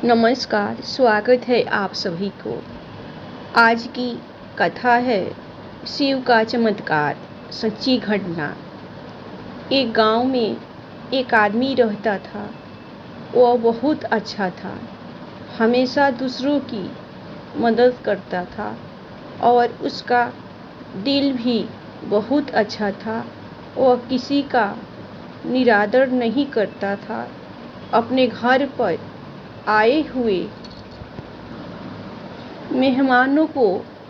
नमस्कार, स्वागत है आप सभी को। आज की कथा है शिव का चमत्कार, सच्ची घटना। एक गांव में एक आदमी रहता था। वह बहुत अच्छा था, हमेशा दूसरों की मदद करता था और उसका दिल भी बहुत अच्छा था। वह किसी का निरादर नहीं करता था। अपने घर पर आए हुए मेहमानों को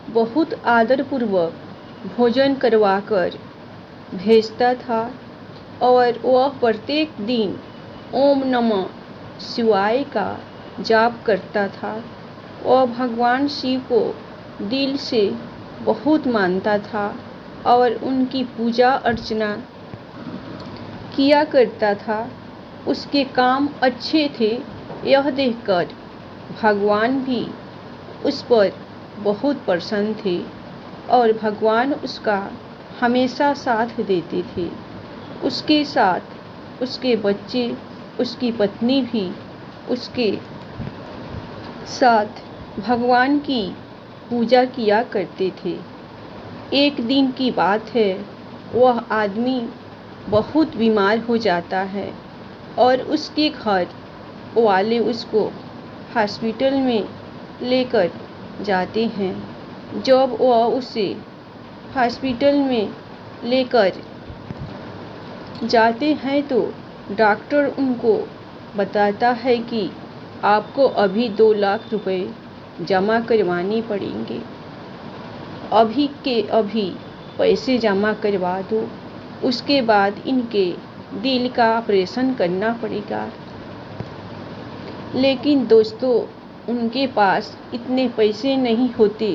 बहुत आदरपूर्वक भोजन करवाकर भेजता था और वह प्रत्येक दिन ओम नमः शिवाय का जाप करता था। वह भगवान शिव को दिल से बहुत मानता था और उनकी पूजा अर्चना किया करता था। उसके काम अच्छे थे, यह देखकर भगवान भी उस पर बहुत प्रसन्न थे और भगवान उसका हमेशा साथ देते थे। उसके साथ उसके बच्चे, उसकी पत्नी भी उसके साथ भगवान की पूजा किया करते थे। एक दिन की बात है, वह आदमी बहुत बीमार हो जाता है और उसके घर वाले उसको हॉस्पिटल में लेकर जाते हैं। जब वह उसे हॉस्पिटल में लेकर जाते हैं तो डॉक्टर उनको बताता है कि आपको अभी 2 लाख रुपए जमा करवाने पड़ेंगे। अभी के अभी पैसे जमा करवा दो, उसके बाद इनके दिल का ऑपरेशन करना पड़ेगा। लेकिन दोस्तों, उनके पास इतने पैसे नहीं होते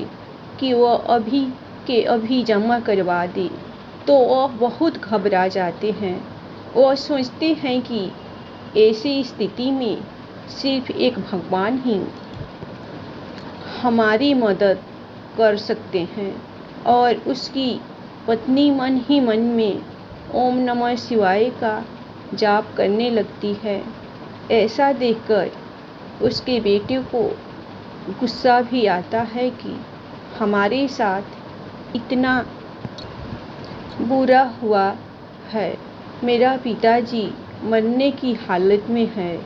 कि वह अभी के अभी जमा करवा दे। तो वह बहुत घबरा जाते हैं। वह सोचते हैं कि ऐसी स्थिति में सिर्फ एक भगवान ही हमारी मदद कर सकते हैं और उसकी पत्नी मन ही मन में ओम नमः शिवाय का जाप करने लगती है। ऐसा देखकर उसके बेटे को गुस्सा भी आता है कि हमारे साथ इतना बुरा हुआ है। मेरा पिताजी मरने की हालत में है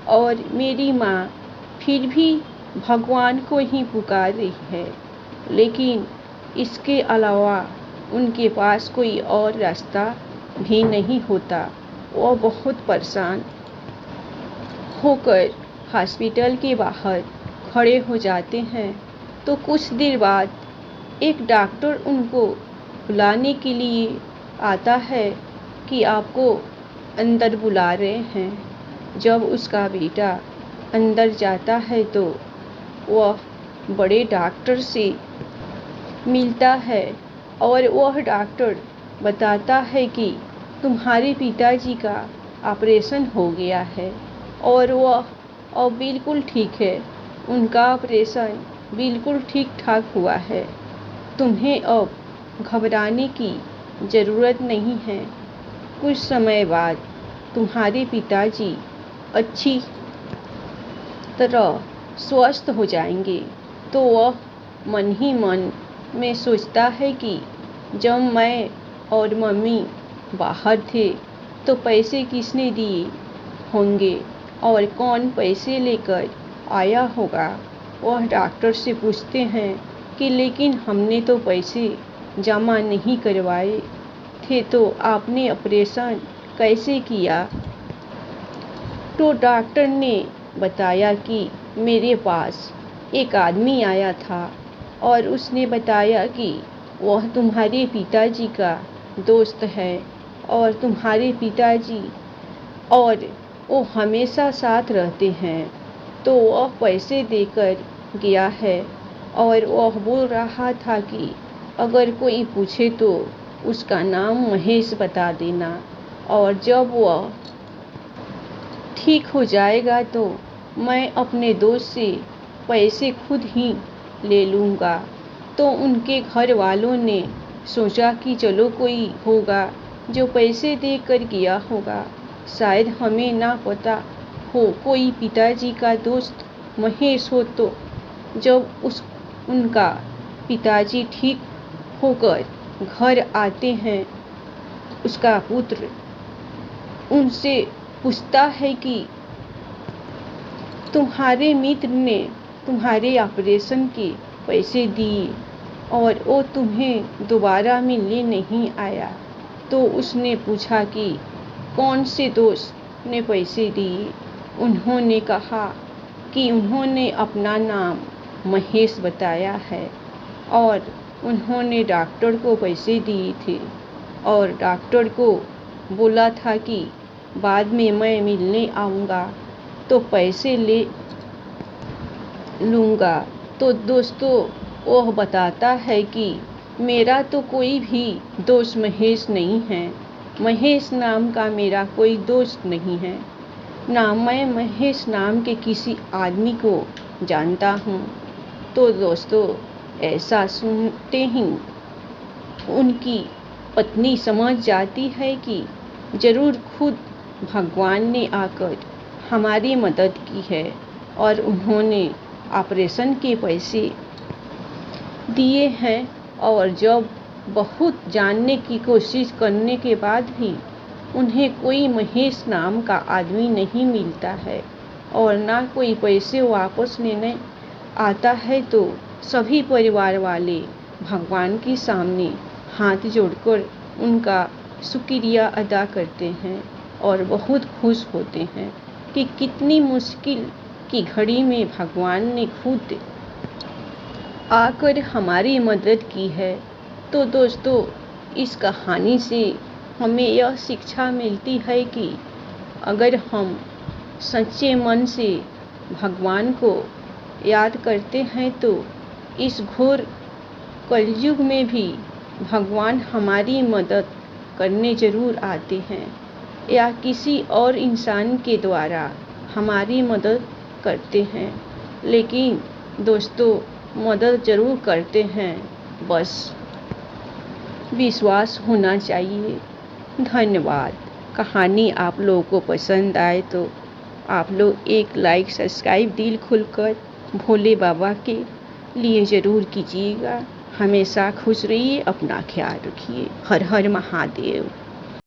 और मेरी माँ फिर भी भगवान को ही पुकार रही है, लेकिन इसके अलावा उनके पास कोई और रास्ता भी नहीं होता। वह बहुत परेशान होकर हॉस्पिटल के बाहर खड़े हो जाते हैं। तो कुछ देर बाद एक डॉक्टर उनको बुलाने के लिए आता है कि आपको अंदर बुला रहे हैं। जब उसका बेटा अंदर जाता है तो वह बड़े डॉक्टर से मिलता है और वह डॉक्टर बताता है कि तुम्हारे पिताजी का ऑपरेशन हो गया है और वह अब बिल्कुल ठीक है। उनका ऑपरेशन बिल्कुल ठीक ठाक हुआ है। तुम्हें अब घबराने की ज़रूरत नहीं है। कुछ समय बाद तुम्हारे पिताजी अच्छी तरह स्वस्थ हो जाएंगे। तो वह मन ही मन में सोचता है कि जब मैं और मम्मी बाहर थे तो पैसे किसने दिए होंगे और कौन पैसे लेकर आया होगा। वह डॉक्टर से पूछते हैं कि लेकिन हमने तो पैसे जमा नहीं करवाए थे, तो आपने ऑपरेशन कैसे किया। तो डॉक्टर ने बताया कि मेरे पास एक आदमी आया था और उसने बताया कि वह तुम्हारे पिताजी का दोस्त है और तुम्हारे पिताजी और वो हमेशा साथ रहते हैं। तो वह पैसे देकर गया है और वह बोल रहा था कि अगर कोई पूछे तो उसका नाम महेश बता देना और जब वह ठीक हो जाएगा तो मैं अपने दोस्त से पैसे खुद ही ले लूँगा। तो उनके घर वालों ने सोचा कि चलो कोई होगा जो पैसे देकर गया होगा, शायद हमें ना पता हो कोई पिताजी का दोस्त महेश हो तो जब उनका पिताजी ठीक होकर घर आते हैं, उसका पुत्र उनसे पूछता है कि तुम्हारे मित्र ने तुम्हारे ऑपरेशन के पैसे दिए और वो तुम्हें दोबारा मिलने नहीं आया। तो उसने पूछा कि कौन से दोस्त ने पैसे दिए। उन्होंने कहा कि उन्होंने अपना नाम महेश बताया है और उन्होंने डॉक्टर को पैसे दिए थे और डॉक्टर को बोला था कि बाद में मैं मिलने आऊँगा तो पैसे ले लूँगा। तो दोस्तों, वह बताता है कि मेरा तो कोई भी दोस्त महेश नहीं है। महेश नाम का मेरा कोई दोस्त नहीं है, ना मैं महेश नाम के किसी आदमी को जानता हूँ। तो दोस्तों, ऐसा सुनते ही उनकी पत्नी समझ जाती है कि ज़रूर खुद भगवान ने आकर हमारी मदद की है और उन्होंने ऑपरेशन के पैसे दिए हैं। और जब बहुत जानने की कोशिश करने के बाद भी उन्हें कोई महेश नाम का आदमी नहीं मिलता है और ना कोई पैसे वापस लेने आता है, तो सभी परिवार वाले भगवान के सामने हाथ जोड़कर उनका शुक्रिया अदा करते हैं और बहुत खुश होते हैं कि कितनी मुश्किल की घड़ी में भगवान ने खुद आकर हमारी मदद की है। तो दोस्तों, इस कहानी से हमें यह शिक्षा मिलती है कि अगर हम सच्चे मन से भगवान को याद करते हैं तो इस घोर कलयुग में भी भगवान हमारी मदद करने ज़रूर आते हैं या किसी और इंसान के द्वारा हमारी मदद करते हैं। लेकिन दोस्तों, मदद ज़रूर करते हैं, बस विश्वास होना चाहिए। धन्यवाद। कहानी आप लोगों को पसंद आए तो आप लोग एक लाइक सब्सक्राइब दिल खुलकर भोले बाबा के लिए ज़रूर कीजिएगा। हमेशा खुश रहिए, अपना ख्याल रखिए। हर हर महादेव।